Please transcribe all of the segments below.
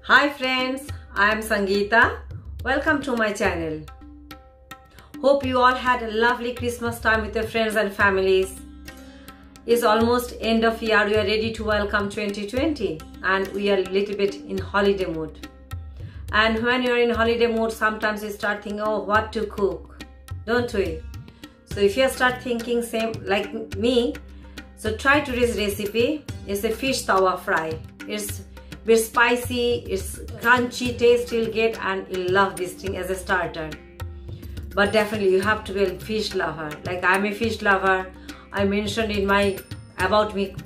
Hi friends, I am Sangita. Welcome to my channel. Hope you all had a lovely Christmas time with your friends and families. It's almost end of year. We are ready to welcome 2020 and we are a little bit in holiday mood. And when you're in holiday mood, sometimes you start thinking, oh, what to cook, don't we? So if you start thinking same like me, so try today's recipe. It's a fish tawa fry. It's bit spicy, it's crunchy taste you'll get, and you'll love this thing as a starter. But definitely you have to be a fish lover. Like I'm a fish lover. I mentioned in my about me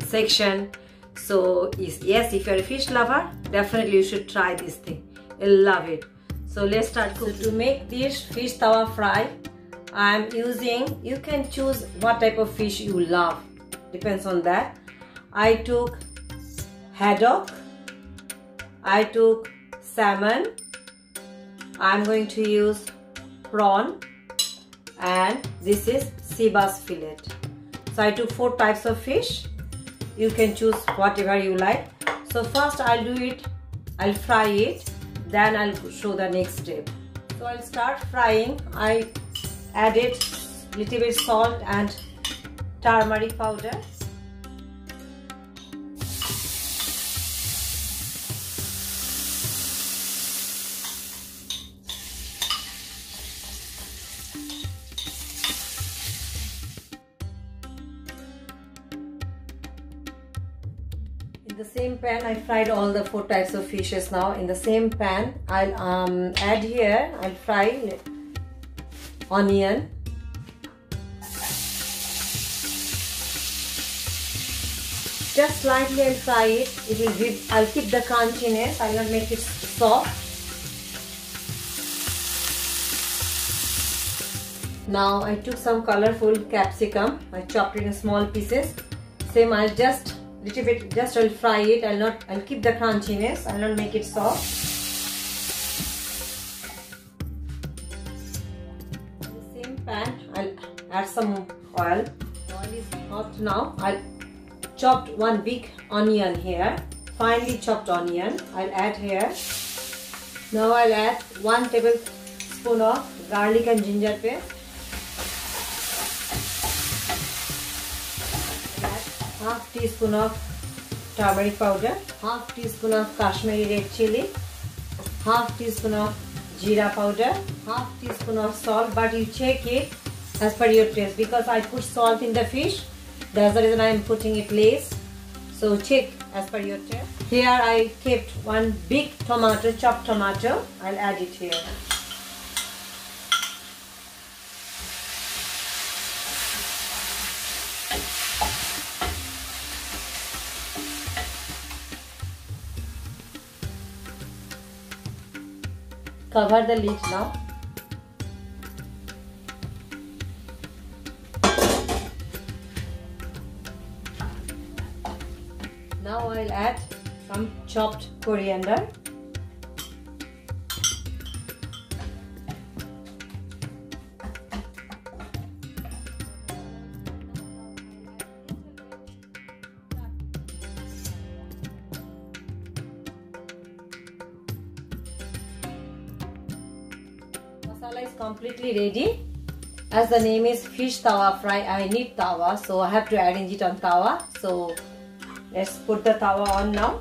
section. So yes, if you're a fish lover, definitely you should try this thing. You'll love it. So let's start cooking. So to make this fish tawa fry, I'm using, you can choose what type of fish you love. Depends on that. I took haddock, I took salmon, I'm going to use prawn, and this is sea bass fillet. So I took 4 types of fish. You can choose whatever you like. So first I'll do it, I'll fry it, then I'll show the next step. So I'll start frying. I added little bit salt and turmeric powder. In the same pan, I fried all the 4 types of fishes. Now in the same pan, I'll add here, I'll fry onion, just slightly I'll fry it. It will give, I'll keep the crunchiness, I'll not make it soft. Now I took some colorful capsicum, I chopped it in small pieces. Same, I'll just little bit, just I'll fry it. I'll keep the crunchiness, I'll not make it soft. Pan, I'll add some oil. Oil is hot now. I'll chopped 1 big onion here, finely chopped onion. I'll add here. Now I'll add 1 tablespoon of garlic and ginger paste. I'll add half teaspoon of turmeric powder, half teaspoon of Kashmiri red chili, half teaspoon of jeera powder, half teaspoon of salt, but you check it as per your taste because I put salt in the fish. That's the reason I am putting it less. So check as per your taste. Here I kept 1 big tomato, chopped tomato. I'll add it here. Cover the lid now. Now I'll add some chopped coriander. Masala is completely ready. As the name is fish tawa fry, I need tawa, so I have to arrange it on tawa. So let's put the tawa on now.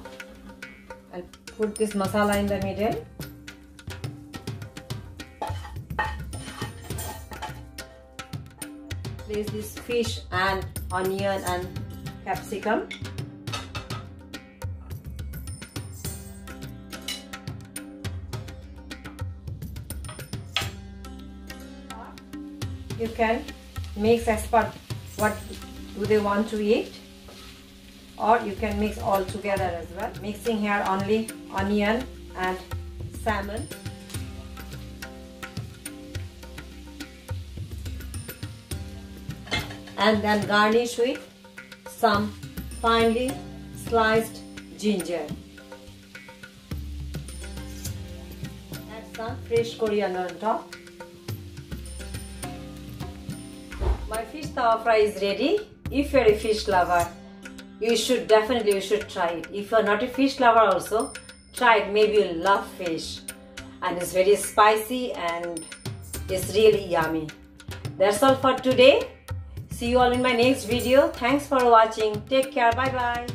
I'll put this masala in the middle. Place this fish and onion and capsicum. You can mix as per what do they want to eat, or you can mix all together as well. Mixing here only onion and salmon. And then garnish with some finely sliced ginger. Add some fresh coriander on top. My fish tawa fry is ready. If you're a fish lover, You should definitely try it. If you're not a fish lover also, try it. Maybe you'll love fish. And it's very spicy and it's really yummy. That's all for today. See you all in my next video. Thanks for watching. Take care. Bye bye.